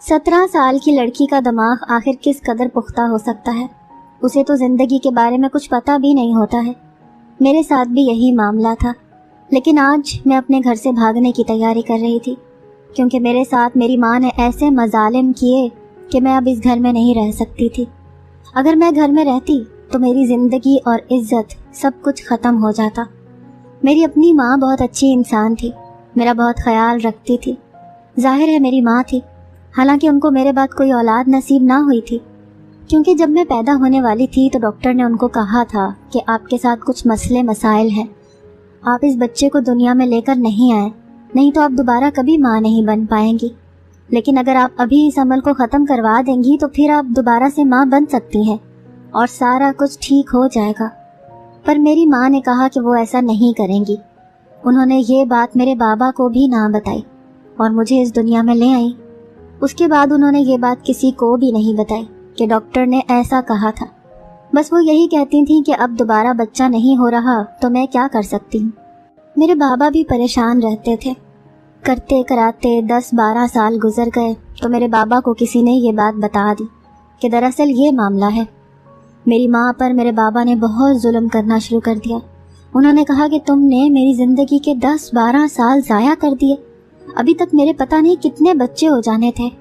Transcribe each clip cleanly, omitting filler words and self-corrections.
17 साल की लड़की का दिमाग आखिर किस कदर पुख्ता हो सकता है। उसे तो जिंदगी के बारे में कुछ पता भी नहीं होता है। मेरे साथ भी यही मामला था, लेकिन आज मैं अपने घर से भागने की तैयारी कर रही थी, क्योंकि मेरे साथ मेरी माँ ने ऐसे मजालिम किए कि मैं अब इस घर में नहीं रह सकती थी। अगर मैं घर में रहती तो मेरी ज़िंदगी और इज्जत सब कुछ ख़त्म हो जाता। मेरी अपनी माँ बहुत अच्छी इंसान थी, मेरा बहुत ख्याल रखती थी। जाहिर है मेरी माँ थी, हालांकि उनको मेरे बाद कोई औलाद नसीब ना हुई थी, क्योंकि जब मैं पैदा होने वाली थी तो डॉक्टर ने उनको कहा था कि आपके साथ कुछ मसले मसाइल हैं, आप इस बच्चे को दुनिया में लेकर नहीं आए, नहीं तो आप दोबारा कभी माँ नहीं बन पाएंगी। लेकिन अगर आप अभी इस अमल को ख़त्म करवा देंगी तो फिर आप दोबारा से माँ बन सकती हैं और सारा कुछ ठीक हो जाएगा। पर मेरी माँ ने कहा कि वो ऐसा नहीं करेंगी। उन्होंने ये बात मेरे बाबा को भी ना बताई और मुझे इस दुनिया में ले आई। उसके बाद उन्होंने ये बात किसी को भी नहीं बताई कि डॉक्टर ने ऐसा कहा था। बस वो यही कहती थी कि अब दोबारा बच्चा नहीं हो रहा तो मैं क्या कर सकती हूँ। मेरे बाबा भी परेशान रहते थे। करते कराते 10-12 साल गुजर गए तो मेरे बाबा को किसी ने ये बात बता दी कि दरअसल ये मामला है। मेरी माँ पर मेरे बाबा ने बहुत जुल्म करना शुरू कर दिया। उन्होंने कहा कि तुमने मेरी ज़िंदगी के 10-12 साल ज़ाया कर दिए। अभी तक मेरे पता नहीं कितने बच्चे हो जाने थे।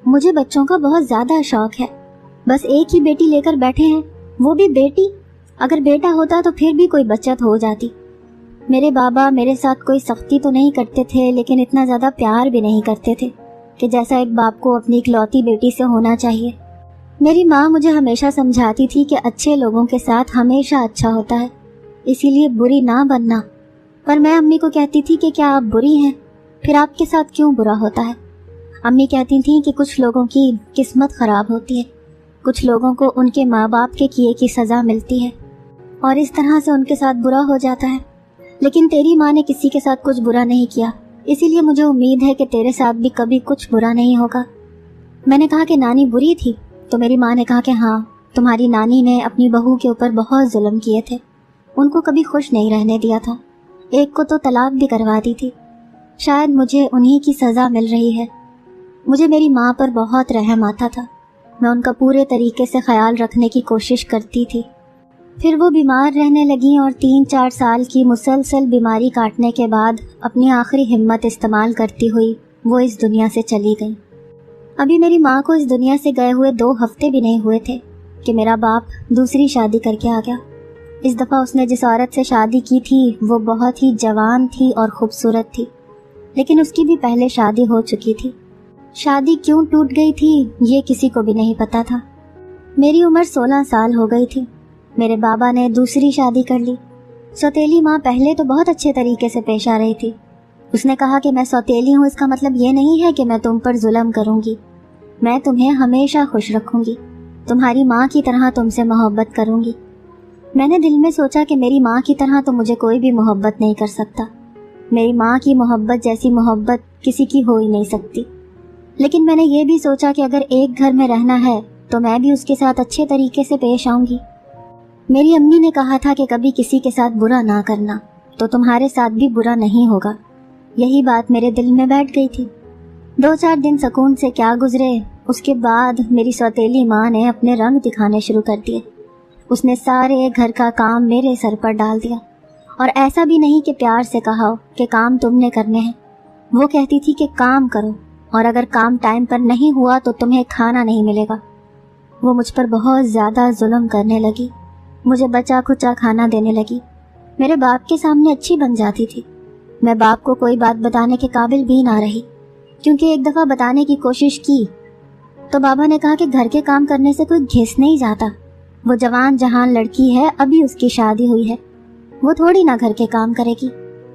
मुझे बच्चों का बहुत ज़्यादा शौक है, बस एक ही बेटी लेकर बैठे हैं, वो भी बेटी। अगर बेटा होता तो फिर भी कोई बचत हो जाती। मेरे बाबा मेरे साथ कोई सख्ती तो नहीं करते थे, लेकिन इतना ज़्यादा प्यार भी नहीं करते थे कि जैसा एक बाप को अपनी इकलौती बेटी से होना चाहिए। मेरी माँ मुझे हमेशा समझाती थी कि अच्छे लोगों के साथ हमेशा अच्छा होता है, इसीलिए बुरी ना बनना। पर मैं अम्मी को कहती थी कि क्या आप बुरी हैं, फिर आपके साथ क्यों बुरा होता है। अम्मी कहती थी कि कुछ लोगों की किस्मत ख़राब होती है, कुछ लोगों को उनके माँ बाप के किए की सज़ा मिलती है और इस तरह से उनके साथ बुरा हो जाता है। लेकिन तेरी माँ ने किसी के साथ कुछ बुरा नहीं किया, इसीलिए मुझे उम्मीद है कि तेरे साथ भी कभी कुछ बुरा नहीं होगा। मैंने कहा कि नानी बुरी थी, तो मेरी माँ ने कहा कि हाँ, तुम्हारी नानी ने अपनी बहू के ऊपर बहुत जुल्म किए थे, उनको कभी खुश नहीं रहने दिया था, एक को तो तलाक भी करवा दी थी। शायद मुझे उन्हीं की सज़ा मिल रही है। मुझे मेरी माँ पर बहुत रहम आता था, मैं उनका पूरे तरीके से ख्याल रखने की कोशिश करती थी। फिर वो बीमार रहने लगी और 3-4 साल की मुसलसल बीमारी काटने के बाद अपनी आखिरी हिम्मत इस्तेमाल करती हुई वो इस दुनिया से चली गई। अभी मेरी माँ को इस दुनिया से गए हुए 2 हफ्ते भी नहीं हुए थे कि मेरा बाप दूसरी शादी करके आ गया। इस दफ़ा उसने जिस औरत से शादी की थी वो बहुत ही जवान थी और खूबसूरत थी, लेकिन उसकी भी पहले शादी हो चुकी थी। शादी क्यों टूट गई थी ये किसी को भी नहीं पता था। मेरी उम्र 16 साल हो गई थी। मेरे बाबा ने दूसरी शादी कर ली। सौतेली माँ पहले तो बहुत अच्छे तरीके से पेश आ रही थी। उसने कहा कि मैं सौतेली हूँ, इसका मतलब ये नहीं है कि मैं तुम पर जुल्म करूँगी, मैं तुम्हें हमेशा खुश रखूँगी, तुम्हारी माँ की तरह तुमसे मोहब्बत करूँगी। मैंने दिल में सोचा कि मेरी माँ की तरह तो मुझे कोई भी मोहब्बत नहीं कर सकता, मेरी माँ की मोहब्बत जैसी मोहब्बत किसी की हो ही नहीं सकती। लेकिन मैंने ये भी सोचा कि अगर एक घर में रहना है तो मैं भी उसके साथ अच्छे तरीके से पेश आऊँगी। मेरी अम्मी ने कहा था कि कभी किसी के साथ बुरा ना करना, तो तुम्हारे साथ भी बुरा नहीं होगा। यही बात मेरे दिल में बैठ गई थी। 2-4 दिन सुकून से क्या गुजरे, उसके बाद मेरी सौतेली माँ ने अपने रंग दिखाने शुरू कर दिए। उसने सारे घर का काम मेरे सर पर डाल दिया, और ऐसा भी नहीं कि प्यार से कहा हो कि काम तुमने करने हैं। वो कहती थी कि काम करो, और अगर काम टाइम पर नहीं हुआ तो तुम्हें खाना नहीं मिलेगा। वो मुझ पर बहुत ज़्यादा जुल्म करने लगी, मुझे बचा खुचा खाना देने लगी। मेरे बाप के सामने अच्छी बन जाती थी। मैं बाप को कोई बात बताने के काबिल भी ना रही, क्योंकि एक दफ़ा बताने की कोशिश की तो बाबा ने कहा कि घर के काम करने से कोई घिस नहीं जाता, वो जवान जहान लड़की है, अभी उसकी शादी हुई है, वो थोड़ी ना घर के काम करेगी,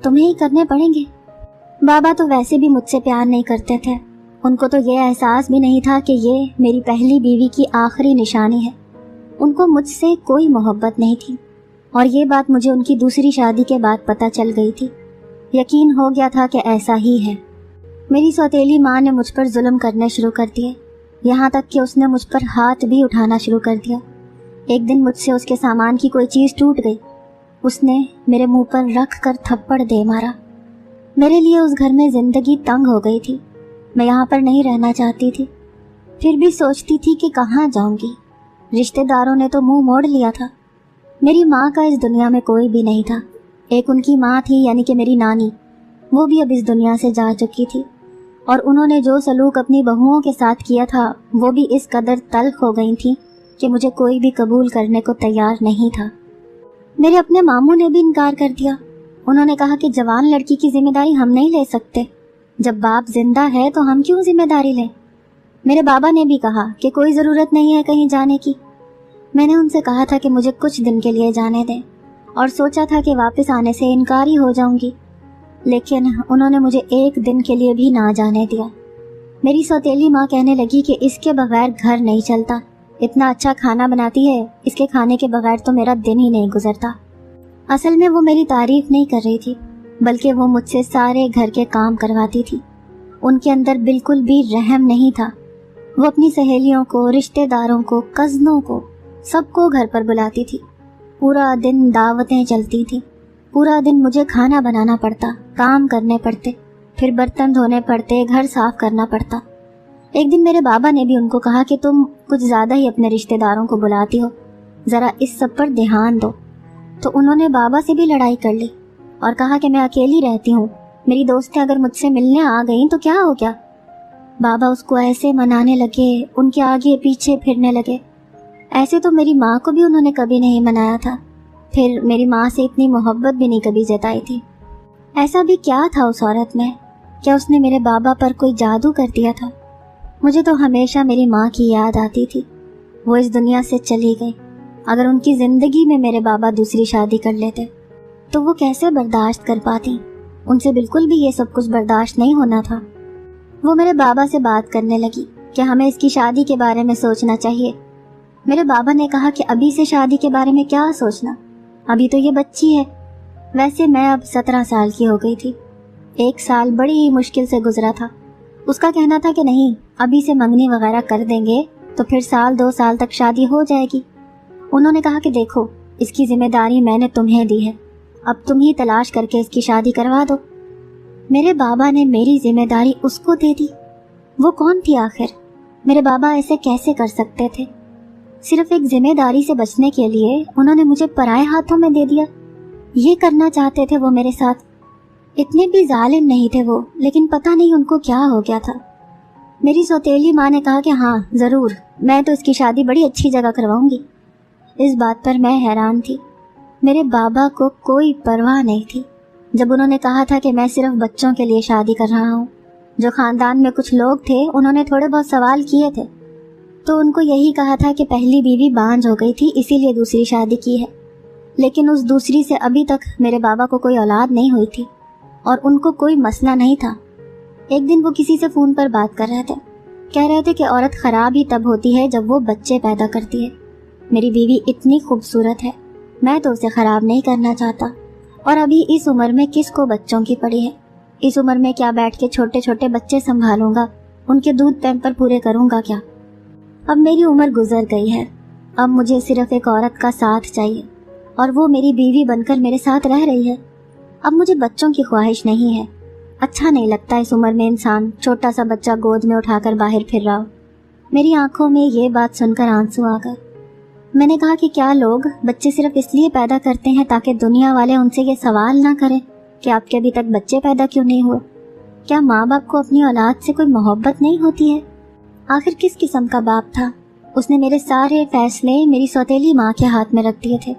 तुम्हें ही करने पड़ेंगे। बाबा तो वैसे भी मुझसे प्यार नहीं करते थे, उनको तो ये एहसास भी नहीं था कि ये मेरी पहली बीवी की आखिरी निशानी है। उनको मुझसे कोई मोहब्बत नहीं थी, और ये बात मुझे उनकी दूसरी शादी के बाद पता चल गई थी। यकीन हो गया था कि ऐसा ही है। मेरी सौतेली माँ ने मुझ पर जुल्म करने शुरू कर दिए, यहाँ तक कि उसने मुझ पर हाथ भी उठाना शुरू कर दिया। एक दिन मुझसे उसके सामान की कोई चीज़ टूट गई, उसने मेरे मुंह पर रख कर थप्पड़ दे मारा। मेरे लिए उस घर में ज़िंदगी तंग हो गई थी। मैं यहाँ पर नहीं रहना चाहती थी, फिर भी सोचती थी कि कहाँ जाऊँगी। रिश्तेदारों ने तो मुंह मोड़ लिया था। मेरी माँ का इस दुनिया में कोई भी नहीं था। एक उनकी माँ थी, यानी कि मेरी नानी, वो भी अब इस दुनिया से जा चुकी थी, और उन्होंने जो सलूक अपनी बहुओं के साथ किया था वो भी इस कदर तल्ख हो गई थी कि मुझे कोई भी कबूल करने को तैयार नहीं था। मेरे अपने मामू ने भी इनकार कर दिया। उन्होंने कहा कि जवान लड़की की जिम्मेदारी हम नहीं ले सकते, जब बाप जिंदा है तो हम क्यों जिम्मेदारी लें। मेरे बाबा ने भी कहा कि कोई ज़रूरत नहीं है कहीं जाने की। मैंने उनसे कहा था कि मुझे कुछ दिन के लिए जाने दें, और सोचा था कि वापस आने से इनकारी हो जाऊंगी, लेकिन उन्होंने मुझे एक दिन के लिए भी ना जाने दिया। मेरी सौतेली माँ कहने लगी कि इसके बगैर घर नहीं चलता, इतना अच्छा खाना बनाती है, इसके खाने के बगैर तो मेरा दिन ही नहीं गुजरता। असल में वो मेरी तारीफ नहीं कर रही थी, बल्कि वो मुझसे सारे घर के काम करवाती थी। उनके अंदर बिल्कुल भी रहम नहीं था। वो अपनी सहेलियों को, रिश्तेदारों को, कज़नों को, सबको घर पर बुलाती थी। पूरा दिन दावतें चलती थी। पूरा दिन मुझे खाना बनाना पड़ता, काम करने पड़ते, फिर बर्तन धोने पड़ते, घर साफ करना पड़ता। एक दिन मेरे बाबा ने भी उनको कहा कि तुम कुछ ज़्यादा ही अपने रिश्तेदारों को बुलाती हो, ज़रा इस सब पर ध्यान दो। तो उन्होंने बाबा से भी लड़ाई कर ली और कहा कि मैं अकेली रहती हूँ, मेरी दोस्तें अगर मुझसे मिलने आ गईं तो क्या हो गया। बाबा उसको ऐसे मनाने लगे, उनके आगे पीछे फिरने लगे। ऐसे तो मेरी माँ को भी उन्होंने कभी नहीं मनाया था, फिर मेरी माँ से इतनी मोहब्बत भी नहीं कभी जताई थी। ऐसा भी क्या था उस औरत में? क्या उसने मेरे बाबा पर कोई जादू कर दिया था? मुझे तो हमेशा मेरी माँ की याद आती थी। वो इस दुनिया से चली गई। अगर उनकी ज़िंदगी में मेरे बाबा दूसरी शादी कर लेते तो वो कैसे बर्दाश्त कर पाती? उनसे बिल्कुल भी ये सब कुछ बर्दाश्त नहीं होना था। वो मेरे बाबा से बात करने लगी कि हमें इसकी शादी के बारे में सोचना चाहिए। मेरे बाबा ने कहा कि अभी से शादी के बारे में क्या सोचना, अभी तो ये बच्ची है। वैसे मैं अब 17 साल की हो गई थी। 1 साल बड़ी ही मुश्किल से गुजरा था। उसका कहना था कि नहीं, अभी से मंगनी वगैरह कर देंगे तो फिर 1-2 साल तक शादी हो जाएगी। उन्होंने कहा कि देखो, इसकी जिम्मेदारी मैंने तुम्हें दी है, अब तुम ही तलाश करके इसकी शादी करवा दो। मेरे बाबा ने मेरी जिम्मेदारी उसको दे दी। वो कौन थी आखिर? मेरे बाबा ऐसे कैसे कर सकते थे? सिर्फ एक जिम्मेदारी से बचने के लिए उन्होंने मुझे पराए हाथों में दे दिया। ये करना चाहते थे वो मेरे साथ। इतने भी जालिम नहीं थे वो, लेकिन पता नहीं उनको क्या हो गया था। मेरी सौतेली माँ ने कहा कि हाँ ज़रूर, मैं तो इसकी शादी बड़ी अच्छी जगह करवाऊंगी। इस बात पर मैं हैरान थी। मेरे बाबा को कोई परवाह नहीं थी। जब उन्होंने कहा था कि मैं सिर्फ बच्चों के लिए शादी कर रहा हूँ, जो ख़ानदान में कुछ लोग थे उन्होंने थोड़े बहुत सवाल किए थे, तो उनको यही कहा था कि पहली बीवी बांझ हो गई थी, इसीलिए दूसरी शादी की है। लेकिन उस दूसरी से अभी तक मेरे बाबा को कोई औलाद नहीं हुई थी और उनको कोई मसला नहीं था। एक दिन वो किसी से फ़ोन पर बात कर रहे थे। कह रहे थे कि औरत ख़राब ही तब होती है जब वो बच्चे पैदा करती है। मेरी बीवी इतनी खूबसूरत है, मैं तो उसे ख़राब नहीं करना चाहता, और अभी इस उम्र में किसको बच्चों की पड़ी है। इस उम्र में क्या बैठ के छोटे छोटे बच्चे संभालूंगा, उनके दूध पैम्पर पूरे करूंगा क्या? अब मेरी उम्र गुजर गई है। अब मुझे सिर्फ एक औरत का साथ चाहिए, और वो मेरी बीवी बनकर मेरे साथ रह रही है। अब मुझे बच्चों की ख्वाहिश नहीं है। अच्छा नहीं लगता इस उम्र में इंसान छोटा सा बच्चा गोद में उठाकर बाहर फिर रहा हो। मेरी आंखों में ये बात सुनकर आंसू आ गए। मैंने कहा कि क्या लोग बच्चे सिर्फ इसलिए पैदा करते हैं ताकि दुनिया वाले उनसे ये सवाल ना करें कि आपके अभी तक बच्चे पैदा क्यों नहीं हुए? क्या माँ बाप को अपनी औलाद से कोई मोहब्बत नहीं होती है? आखिर किस किस्म का बाप था? उसने मेरे सारे फैसले मेरी सौतेली माँ के हाथ में रख दिए थे।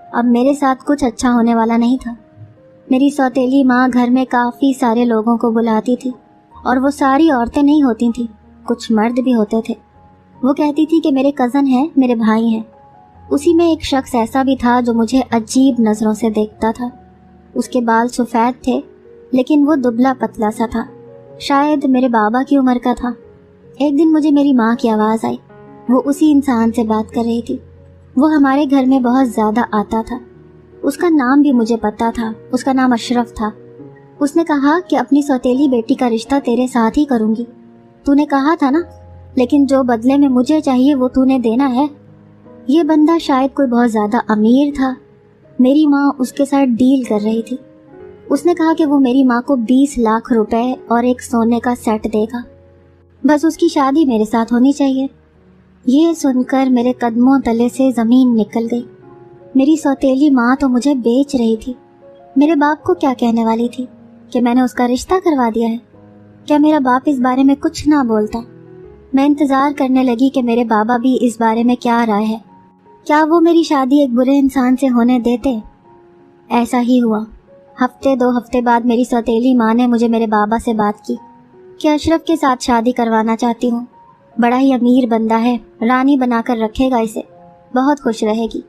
अब मेरे साथ कुछ अच्छा होने वाला नहीं था। मेरी सौतेली माँ घर में काफ़ी सारे लोगों को बुलाती थी, और वो सारी औरतें नहीं होती थी, कुछ मर्द भी होते थे। वो कहती थी कि मेरे कज़न हैं, मेरे भाई हैं। उसी में एक शख्स ऐसा भी था जो मुझे अजीब नज़रों से देखता था। उसके बाल सफ़ेद थे, लेकिन वो दुबला पतला सा था, शायद मेरे बाबा की उम्र का था। एक दिन मुझे मेरी माँ की आवाज़ आई। वो उसी इंसान से बात कर रही थी। वो हमारे घर में बहुत ज़्यादा आता था। उसका नाम भी मुझे पता था, उसका नाम अशरफ था। उसने कहा कि अपनी सौतेली बेटी का रिश्ता तेरे साथ ही करूँगी। तूने कहा था ना, लेकिन जो बदले में मुझे चाहिए वो तूने देना है। ये बंदा शायद कोई बहुत ज़्यादा अमीर था। मेरी माँ उसके साथ डील कर रही थी। उसने कहा कि वो मेरी माँ को 20 लाख रुपए और एक सोने का सेट देगा بس اس کی شادی میرے ساتھ ہونی چاہیے۔ یہ سن کر میرے قدموں تلے سے زمین نکل گئی۔ میری سوتیلی ماں تو مجھے بیچ رہی تھی۔ میرے باپ کو کیا کہنے والی تھی کہ میں نے اس کا رشتہ کروا دیا ہے؟ کیا میرا باپ اس بارے میں کچھ نہ بولتا؟ میں انتظار کرنے لگی کہ میرے بابا بھی اس بارے میں کیا رائے ہے، کیا وہ میری شادی ایک برے انسان سے ہونے دیتے؟ ایسا ہی ہوا۔ ہفتے 2 ہفتے بعد میری سوتیلی ماں نے مجھے میرے بابا سے بات کی کہ اشرف کے ساتھ شادی کروانا چاہتی ہوں، بڑا ہی امیر بندہ ہے، رانی بنا کر رکھے گا اسے، بہت خوش رہے گی،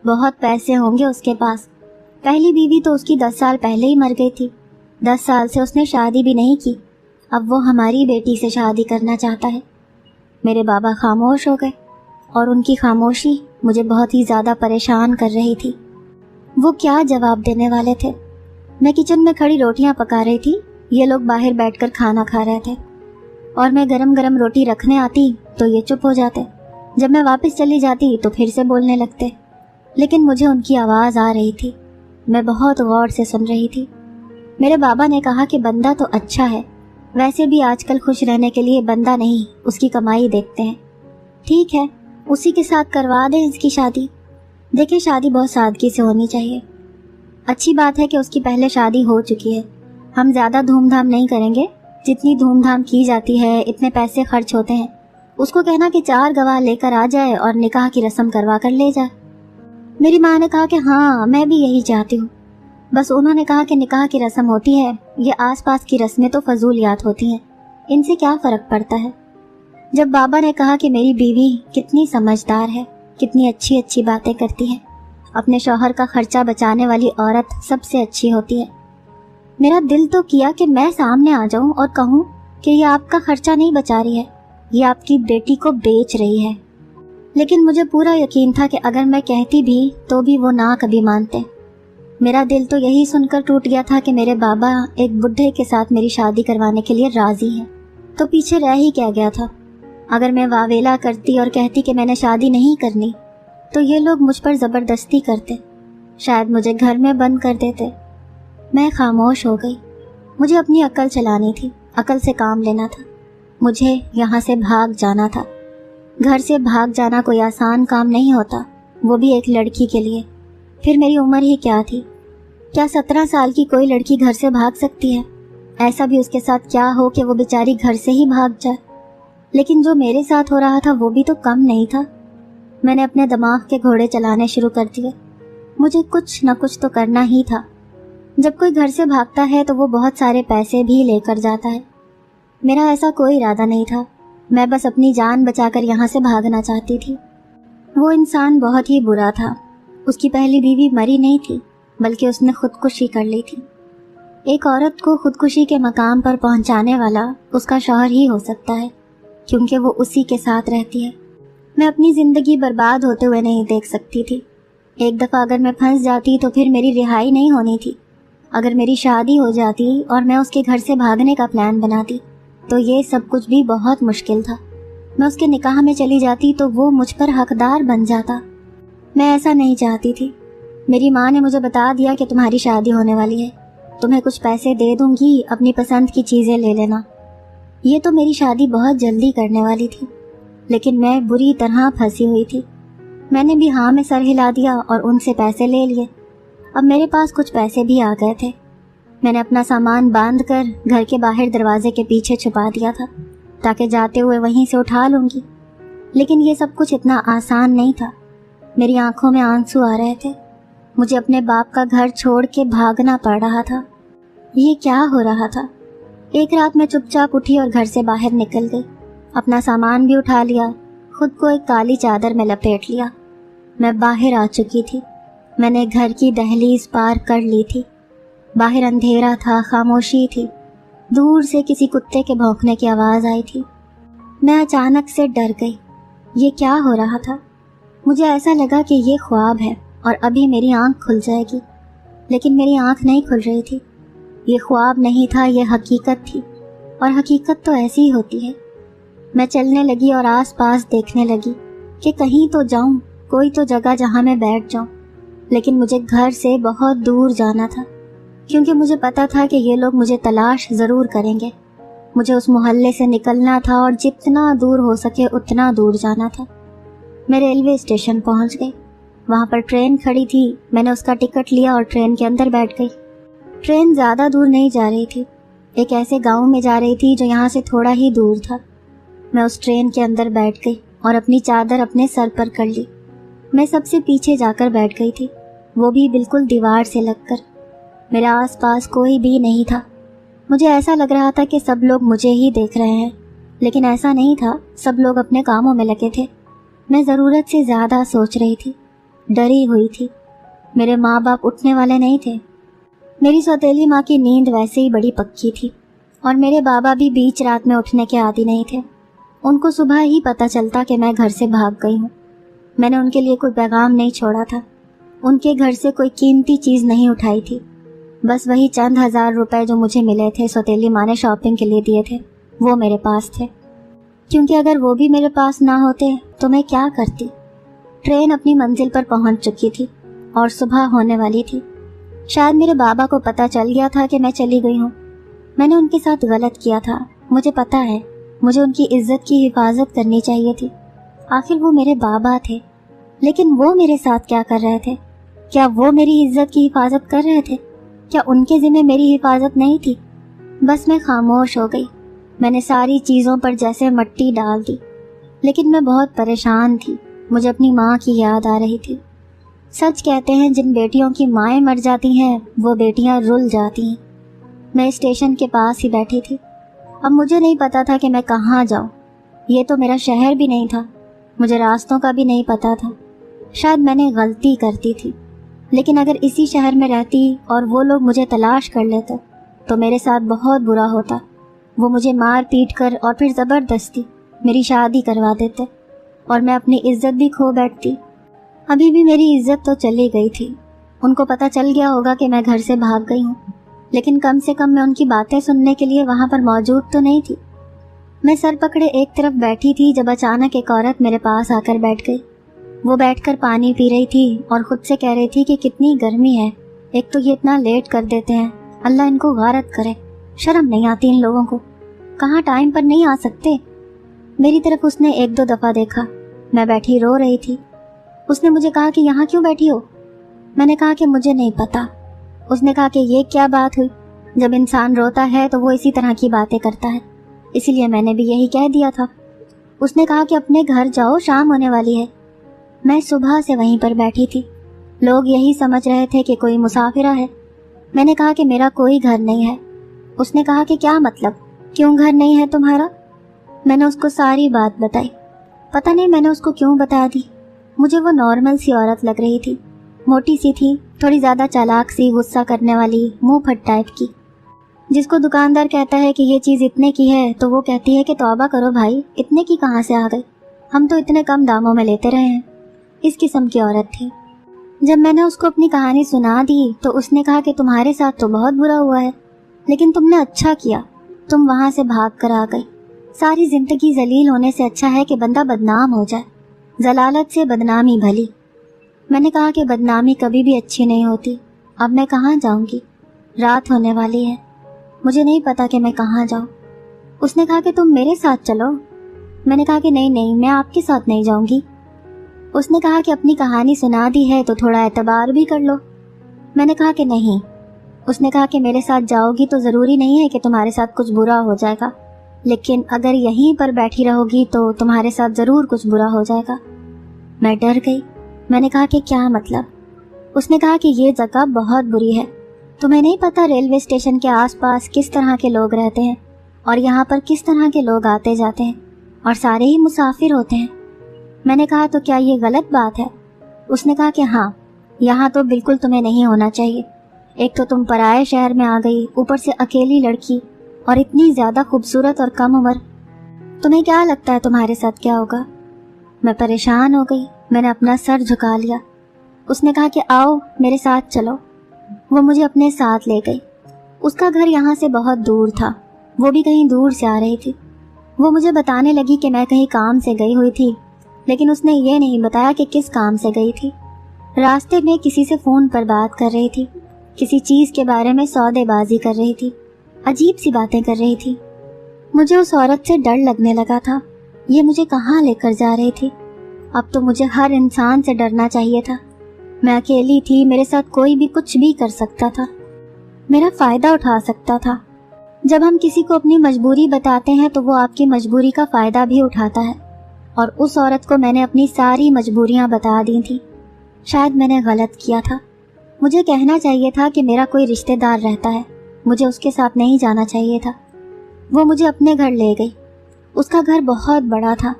بہت پیسے ہوں گے اس کے پاس۔ پہلی بیوی تو اس کی 10 سال پہلے ہی مر گئی تھی، 10 سال سے اس نے شادی بھی نہیں کی، اب وہ ہماری بیٹی سے شادی کرنا چاہتا ہے۔ میرے بابا خاموش ہو گئے اور ان کی خاموشی مجھے بہت ہی زیادہ پریشان کر رہی تھی۔ وہ کیا جواب دینے والے تھے؟ میں کچن میں کھڑی روٹیاں پکا رہی تھی، یہ لوگ باہر بیٹھ کر کھانا کھا رہے تھے، اور میں گرم گرم روٹی رکھنے آتی تو یہ چپ ہو جاتے، جب میں واپس چلی جاتی تو پھر سے بولنے لگتے، لیکن مجھے ان کی آواز آ رہی تھی، میں بہت غور سے سن رہی تھی۔ میرے بابا نے کہا کہ بندہ تو اچھا ہے، ویسے بھی آج کل خوش رہنے کے لیے بندہ نہیں، اس کی کمائی دیکھتے ہیں، ٹھیک ہے اسی کے ساتھ کروا دیں اس کی شادی۔ دیکھیں شادی بہت سادگی سے ہونی چاہیے، اچھی بات ہے کہ اس کی پہلے شادی ہو چکی ہے، ہم زیادہ دھوم دھام نہیں کریں گے، جتنی دھوم دھام کی جاتی ہے اتنے پیسے خرچ ہوتے ہیں، اس کو کہنا کہ 4 گواہ لے کر آ جائے اور نکاح کی رسم کروا کر لے جائے۔ میری ماں نے کہا کہ ہاں میں بھی یہی چاہتی ہوں، بس انہوں نے کہا کہ نکاح کی رسم ہوتی ہے، یہ آس پاس کی رسمیں تو فضولیات ہوتی ہیں، ان سے کیا فرق پڑتا ہے۔ جب بابا نے کہا کہ میری بیوی کتنی سمجھدار ہے، کتنی اچھی اچھی باتیں کرتی ہے، اپنے شوہر کا خرچہ بچانے والی عورت سب سے اچھی ہوتی ہے، میرا دل تو کیا کہ میں سامنے آ جاؤں اور کہوں کہ یہ آپ کا خرچہ نہیں بچا رہی ہے، یہ آپ کی بیٹی کو بیچ رہی ہے، لیکن مجھے پورا یقین تھا کہ اگر میں کہتی بھی تو بھی وہ نہ کبھی مانتے۔ میرا دل تو یہی سن کر ٹوٹ گیا تھا کہ میرے بابا ایک بڈھے کے ساتھ میری شادی کروانے کے لیے راضی ہیں، تو پیچھے رہ ہی کیا گیا تھا۔ اگر میں واویلا کرتی اور کہتی کہ میں نے شادی نہیں کرنی تو یہ لوگ مجھ پر زبردستی کرتے، شاید مجھے گھر میں بند کر دیتے۔ میں خاموش ہو گئی، مجھے اپنی عقل چلانی تھی، عقل سے کام لینا تھا، مجھے یہاں سے بھاگ جانا تھا۔ گھر سے بھاگ جانا کوئی آسان کام نہیں ہوتا، وہ بھی ایک لڑکی کے لیے۔ پھر میری عمر ہی کیا تھی؟ کیا 17 سال کی کوئی لڑکی گھر سے بھاگ سکتی ہے؟ ایسا بھی اس کے ساتھ کیا ہو کہ وہ بیچاری گھر سے ہی بھاگ جائے؟ لیکن جو میرے ساتھ ہو رہا تھا وہ بھی تو کم نہیں تھا۔ میں نے اپنے دماغ کے گھوڑے چلانے شروع کر دیے، مجھے کچھ نہ کچھ تو کرنا ہی تھا۔ جب کوئی گھر سے بھاگتا ہے تو وہ بہت سارے پیسے بھی لے کر جاتا ہے، میرا ایسا کوئی ارادہ نہیں تھا، میں بس اپنی جان بچا کر یہاں سے بھاگنا چاہتی تھی۔ وہ انسان بہت ہی برا تھا، اس کی پہلی بیوی مری نہیں تھی بلکہ اس نے خودکشی کر لی تھی۔ ایک عورت کو خودکشی کے مقام پر پہنچانے والا اس کا شوہر ہی ہو سکتا ہے، کیونکہ وہ اسی کے ساتھ رہتی ہے۔ میں اپنی زندگی برباد ہوتے ہوئے نہیں دیکھ سکتی تھی۔ ایک دفعہ اگر میں پھنس جاتی تو پھر میری رہائی نہیں ہونی تھی۔ اگر میری شادی ہو جاتی اور میں اس کے گھر سے بھاگنے کا پلان بناتی تو یہ سب کچھ بھی بہت مشکل تھا۔ میں اس کے نکاح میں چلی جاتی تو وہ مجھ پر حقدار بن جاتا۔ میں ایسا نہیں چاہتی تھی۔ میری ماں نے مجھے بتا دیا کہ تمہاری شادی ہونے والی ہے، تمہیں کچھ پیسے دے دوں گی، اپنی پسند کی چیزیں لے لینا۔ یہ تو میری شادی بہت جلدی کرنے والی تھی، لیکن میں بری طرح پھنسی ہوئی تھی۔ میں نے بھی ہاں میں سر ہلا دیا اور ان سے پیسے لے لیے۔ اب میرے پاس کچھ پیسے بھی آ گئے تھے۔ میں نے اپنا سامان باندھ کر گھر کے باہر دروازے کے پیچھے چھپا دیا تھا تاکہ جاتے ہوئے وہیں سے اٹھا لوں گی، لیکن یہ سب کچھ اتنا آسان نہیں تھا۔ میری آنکھوں میں آنسو آ رہے تھے، مجھے اپنے باپ کا گھر چھوڑ کے بھاگنا پڑ رہا تھا۔ یہ کیا ہو رہا تھا؟ ایک رات میں چپ چاپ اٹھی اور گھر سے باہر نکل گئی، اپنا سامان بھی اٹھا لیا، خود کو ایک کالی چادر میں لپیٹ لیا۔ میں باہر آ چکی تھی، میں نے گھر کی دہلیز پار کر لی تھی۔ باہر اندھیرا تھا، خاموشی تھی، دور سے کسی کتے کے بھونکنے کی آواز آئی تھی۔ میں اچانک سے ڈر گئی، یہ کیا ہو رہا تھا؟ مجھے ایسا لگا کہ یہ خواب ہے اور ابھی میری آنکھ کھل جائے گی، لیکن میری آنکھ نہیں کھل رہی تھی۔ یہ خواب نہیں تھا، یہ حقیقت تھی، اور حقیقت تو ایسی ہی ہوتی ہے۔ میں چلنے لگی اور آس پاس دیکھنے لگی کہ کہیں تو جاؤں، کوئی تو جگہ جہاں میں بیٹھ جاؤں، لیکن مجھے گھر سے بہت دور جانا تھا، کیونکہ مجھے پتا تھا کہ یہ لوگ مجھے تلاش ضرور کریں گے۔ मुझे उस मोहल्ले से निकलना था और जितना दूर हो सके उतना दूर जाना था। मैं रेलवे स्टेशन पहुंच गई। वहां पर ट्रेन खड़ी थी। मैंने उसका टिकट लिया और ट्रेन के अंदर बैठ गई। ट्रेन ज़्यादा दूर नहीं जा रही थी, एक ऐसे गांव में जा रही थी जो यहाँ से थोड़ा ही दूर था। मैं उस ट्रेन के अंदर बैठ गई और अपनी चादर अपने सर पर कर ली। मैं सबसे पीछे जाकर बैठ गई थी, वो भी बिल्कुल दीवार से लगकर। मेरे आसपास कोई भी नहीं था। मुझे ऐसा लग रहा था कि सब लोग मुझे ही देख रहे हैं, लेकिन ऐसा नहीं था। सब लोग अपने कामों में लगे थे। मैं ज़रूरत से ज़्यादा सोच रही थी, डरी हुई थी। मेरे माँ बाप उठने वाले नहीं थे। मेरी सौतेली माँ की नींद वैसे ही बड़ी पक्की थी और मेरे बाबा भी बीच रात में उठने के आदी नहीं थे। उनको सुबह ही पता चलता कि मैं घर से भाग गई हूँ। मैंने उनके लिए कोई पैगाम नहीं छोड़ा था, उनके घर से कोई कीमती चीज़ नहीं उठाई थी। बस वही चंद हजार रुपए जो मुझे मिले थे, सौतेली माँ ने शॉपिंग के लिए दिए थे, वो मेरे पास थे। क्योंकि अगर वो भी मेरे पास ना होते तो मैं क्या करती। ट्रेन अपनी मंजिल पर पहुंच चुकी थी और सुबह होने वाली थी। शायद मेरे बाबा को पता चल गया था कि मैं चली गई हूँ। मैंने उनके साथ गलत किया था, मुझे पता है। मुझे उनकी इज्जत की हिफाजत करनी चाहिए थी। आखिर वो मेरे बाबा थे, लेकिन वो मेरे साथ क्या कर रहे थे? क्या वो मेरी इज्जत की हिफाजत कर रहे थे? क्या उनके ज़िम्मे मेरी हिफाजत नहीं थी? बस मैं खामोश हो गई। मैंने सारी चीज़ों पर जैसे मिट्टी डाल दी। लेकिन मैं बहुत परेशान थी। मुझे अपनी माँ की याद आ रही थी। सच कहते हैं, जिन बेटियों की माएँ मर जाती हैं वो बेटियाँ रुल जाती हैं। मैं स्टेशन के पास ही बैठी थी। अब मुझे नहीं पता था कि मैं कहाँ जाऊँ। ये तो मेरा शहर भी नहीं था, मुझे रास्तों का भी नहीं पता था। शायद मैंने गलती करती थी, लेकिन अगर इसी शहर में रहती और वो लोग मुझे तलाश कर लेते तो मेरे साथ बहुत बुरा होता। वो मुझे मार पीट कर और फिर ज़बरदस्ती मेरी शादी करवा देते और मैं अपनी इज्जत भी खो बैठती। अभी भी मेरी इज्जत तो चली गई थी। उनको पता चल गया होगा कि मैं घर से भाग गई हूँ, लेकिन कम से कम मैं उनकी बातें सुनने के लिए वहाँ पर मौजूद तो नहीं थी। मैं सर पकड़े एक तरफ बैठी थी जब अचानक एक औरत मेरे पास आकर बैठ गई। वो बैठकर पानी पी रही थी और खुद से कह रही थी कि कितनी गर्मी है, एक तो ये इतना लेट कर देते हैं, अल्लाह इनको गारत करे। शर्म नहीं आती इन लोगों को, कहाँ टाइम पर नहीं आ सकते। मेरी तरफ उसने एक दो दफ़ा देखा। मैं बैठी रो रही थी। उसने मुझे कहा कि यहाँ क्यों बैठी हो? मैंने कहा कि मुझे नहीं पता। उसने कहा कि ये क्या बात हुई, जब इंसान रोता है तो वो इसी तरह की बातें करता है, इसीलिए मैंने भी यही कह दिया था। उसने कहा कि अपने घर जाओ, शाम होने वाली है। मैं सुबह से वहीं पर बैठी थी। लोग यही समझ रहे थे कि कोई मुसाफिरा है। मैंने कहा कि मेरा कोई घर नहीं है। उसने कहा कि क्या मतलब, क्यों घर नहीं है तुम्हारा? मैंने उसको सारी बात बताई। पता नहीं मैंने उसको क्यों बता दी। मुझे वो नॉर्मल सी औरत लग रही थी, मोटी सी थी, थोड़ी ज़्यादा चालाक सी, गुस्सा करने वाली, मुंह फट टाइप की। जिसको दुकानदार कहता है कि ये चीज़ इतने की है तो वो कहती है कि तौबा करो भाई, इतने की कहाँ से आ गई, हम तो इतने कम दामों में लेते रहे हैं। इस किस्म की औरत थी। जब मैंने उसको अपनी कहानी सुना दी तो उसने कहा कि तुम्हारे साथ तो बहुत बुरा हुआ है, लेकिन तुमने अच्छा किया, तुम वहाँ से भाग कर आ गई। सारी ज़िंदगी जलील होने से अच्छा है कि बंदा बदनाम हो जाए। जलालत से बदनामी भली। मैंने कहा कि बदनामी कभी भी अच्छी नहीं होती। अब मैं कहाँ जाऊँगी? रात होने वाली है, मुझे नहीं पता कि मैं कहाँ जाऊँ। उसने कहा कि तुम मेरे साथ चलो। मैंने कहा कि नहीं नहीं, मैं आपके साथ नहीं जाऊँगी। उसने कहा कि अपनी कहानी सुना दी है तो थोड़ा एतबार भी कर लो। मैंने कहा कि नहीं। उसने कहा कि मेरे साथ जाओगी तो ज़रूरी नहीं है कि तुम्हारे साथ कुछ बुरा हो जाएगा, लेकिन अगर यहीं पर बैठी रहोगी तो तुम्हारे साथ ज़रूर कुछ बुरा हो जाएगा। मैं डर गई। मैंने कहा कि क्या मतलब? उसने कहा कि ये जगह बहुत बुरी है। तुम्हें नहीं पता रेलवे स्टेशन के आसपास किस तरह के लोग रहते हैं और यहाँ पर किस तरह के लोग आते जाते हैं, और सारे ही मुसाफिर होते हैं। मैंने कहा तो क्या ये गलत बात है? उसने कहा कि हाँ, यहाँ तो बिल्कुल तुम्हें नहीं होना चाहिए। एक तो तुम पराये शहर में आ गई, ऊपर से अकेली लड़की, और इतनी ज़्यादा खूबसूरत और कम उम्र। तुम्हें क्या लगता है तुम्हारे साथ क्या होगा? मैं परेशान हो गई। मैंने अपना सर झुका लिया। उसने कहा कि आओ मेरे साथ चलो। वो मुझे अपने साथ ले गई। उसका घर यहाँ से बहुत दूर था, वो भी कहीं दूर से आ रही थी। वो मुझे बताने लगी कि मैं कहीं काम से गई हुई थी, लेकिन उसने ये नहीं बताया कि किस काम से गई थी। रास्ते में किसी से फ़ोन पर बात कर रही थी, किसी चीज़ के बारे में सौदेबाजी कर रही थी, अजीब सी बातें कर रही थी। मुझे उस औरत से डर लगने लगा था। ये मुझे कहाँ लेकर जा रही थी? अब तो मुझे हर इंसान से डरना चाहिए था। मैं अकेली थी, मेरे साथ कोई भी कुछ भी कर सकता था, मेरा फायदा उठा सकता था। जब हम किसी को अपनी मजबूरी बताते हैं तो वो आपकी मजबूरी का फायदा भी उठाता है, और उस औरत को मैंने अपनी सारी मजबूरियां बता दी थी। शायद मैंने गलत किया था। मुझे कहना चाहिए था कि मेरा कोई रिश्तेदार रहता है, मुझे उसके साथ नहीं जाना चाहिए था। वो मुझे अपने घर ले गई। उसका घर बहुत बड़ा था।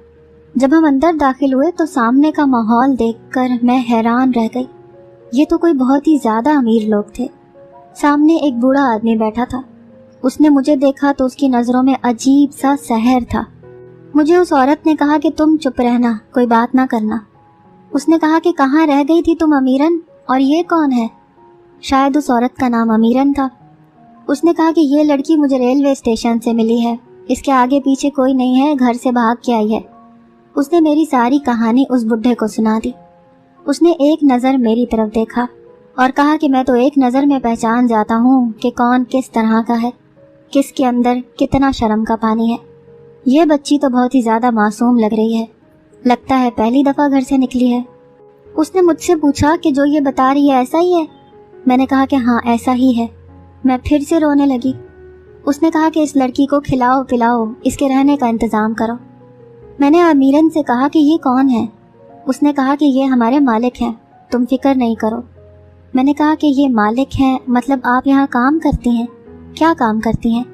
जब हम अंदर दाखिल हुए तो सामने का माहौल देखकर मैं हैरान रह गई। ये तो कोई बहुत ही ज्यादा अमीर लोग थे। सामने एक बूढ़ा आदमी बैठा था। उसने मुझे देखा तो उसकी नजरों में अजीब सा सहर था। मुझे उस औरत ने कहा कि तुम चुप रहना, कोई बात ना करना। उसने कहा कि कहाँ रह गई थी तुम अमीरन, और ये कौन है? शायद उस औरत का नाम अमीरन था। उसने कहा कि ये लड़की मुझे रेलवे स्टेशन से मिली है, इसके आगे पीछे कोई नहीं है, घर से भाग के आई है। उसने मेरी सारी कहानी उस बुढ़े को सुना दी। उसने एक नज़र मेरी तरफ देखा और कहा कि मैं तो एक नज़र में पहचान जाता हूँ कि कौन किस तरह का है, किसके अंदर कितना शर्म का पानी है। ये बच्ची तो बहुत ही ज़्यादा मासूम लग रही है, लगता है पहली दफ़ा घर से निकली है। उसने मुझसे पूछा कि जो ये बता रही है ऐसा ही है? मैंने कहा कि हाँ ऐसा ही है। मैं फिर से रोने लगी। उसने कहा कि इस लड़की को खिलाओ पिलाओ, इसके रहने का इंतज़ाम करो। मैंने अमीरन से कहा कि ये कौन है? उसने कहा कि ये हमारे मालिक हैं, तुम फिक्र नहीं करो। मैंने कहा कि ये मालिक हैं, मतलब आप यहाँ काम करती हैं? क्या काम करती हैं?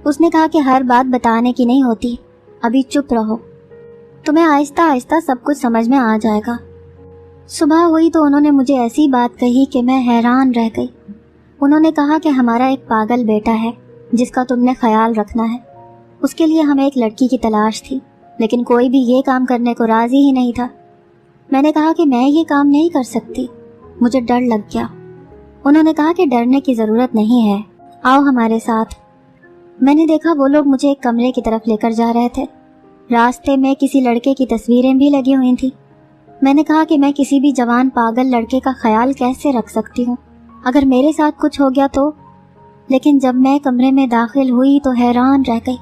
उसने कहा कि हर बात बताने की नहीं होती, अभी चुप रहो, तुम्हें आहिस्ता आहिस्ता सब कुछ समझ में आ जाएगा। सुबह हुई तो उन्होंने मुझे ऐसी बात कही कि मैं हैरान रह गई। उन्होंने कहा कि हमारा एक पागल बेटा है जिसका तुमने ख्याल रखना है। उसके लिए हमें एक लड़की की तलाश थी, लेकिन कोई भी ये काम करने को राजी ही नहीं था। मैंने कहा कि मैं ये काम नहीं कर सकती, मुझे डर लग गया। उन्होंने कहा कि डरने की ज़रूरत नहीं है, आओ हमारे साथ। मैंने देखा वो लोग मुझे एक कमरे की तरफ लेकर जा रहे थे। रास्ते में किसी लड़के की तस्वीरें भी लगी हुई थी। मैंने कहा कि मैं किसी भी जवान पागल लड़के का ख्याल कैसे रख सकती हूँ, अगर मेरे साथ कुछ हो गया तो। लेकिन जब मैं कमरे में दाखिल हुई तो हैरान रह गई।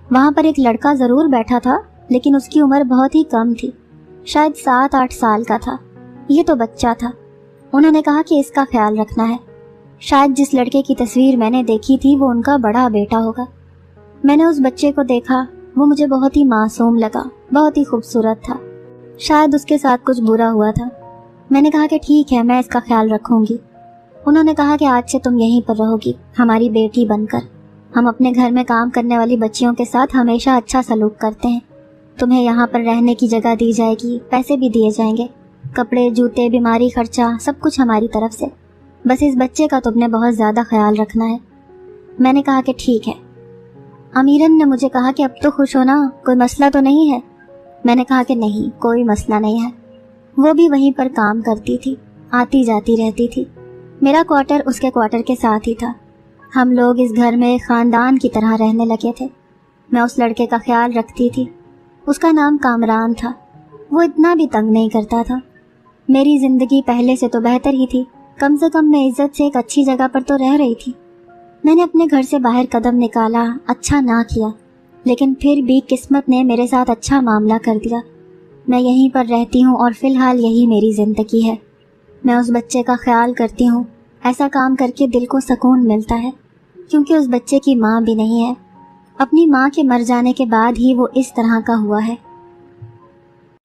वहाँ पर एक लड़का ज़रूर बैठा था, लेकिन उसकी उम्र बहुत ही कम थी, शायद 7-8 साल का था। ये तो बच्चा था। उन्होंने कहा कि इसका ख्याल रखना है। शायद जिस लड़के की तस्वीर मैंने देखी थी वो उनका बड़ा बेटा होगा। मैंने उस बच्चे को देखा, वो मुझे बहुत ही मासूम लगा, बहुत ही खूबसूरत था। शायद उसके साथ कुछ बुरा हुआ था। मैंने कहा कि ठीक है, मैं इसका ख्याल रखूंगी। उन्होंने कहा कि आज से तुम यहीं पर रहोगी, हमारी बेटी बनकर। हम अपने घर में काम करने वाली बच्चियों के साथ हमेशा अच्छा सलूक करते हैं। तुम्हें यहाँ पर रहने की जगह दी जाएगी, पैसे भी दिए जाएंगे, कपड़े जूते बीमारी खर्चा सब कुछ हमारी तरफ से। बस इस बच्चे का तुमने बहुत ज़्यादा ख्याल रखना है। मैंने कहा कि ठीक है। अमीरन ने मुझे कहा कि अब तो खुश हो ना, कोई मसला तो नहीं है? मैंने कहा कि नहीं, कोई मसला नहीं है। वो भी वहीं पर काम करती थी, आती जाती रहती थी। मेरा क्वार्टर उसके क्वार्टर के साथ ही था। हम लोग इस घर में ख़ानदान की तरह रहने लगे थे। मैं उस लड़के का ख्याल रखती थी। उसका नाम कामरान था। वो इतना भी तंग नहीं करता था। मेरी ज़िंदगी पहले से तो बेहतर ही थी, कम से कम मैं इज्जत से एक अच्छी जगह पर तो रह रही थी। मैंने अपने घर से बाहर कदम निकाला, अच्छा ना किया, लेकिन फिर भी किस्मत ने मेरे साथ अच्छा मामला कर दिया। मैं यहीं पर रहती हूँ और फ़िलहाल यही मेरी ज़िंदगी है। मैं उस बच्चे का ख्याल करती हूँ। ऐसा काम करके दिल को सुकून मिलता है, क्योंकि उस बच्चे की माँ भी नहीं है। अपनी माँ के मर जाने के बाद ही वो इस तरह का हुआ है।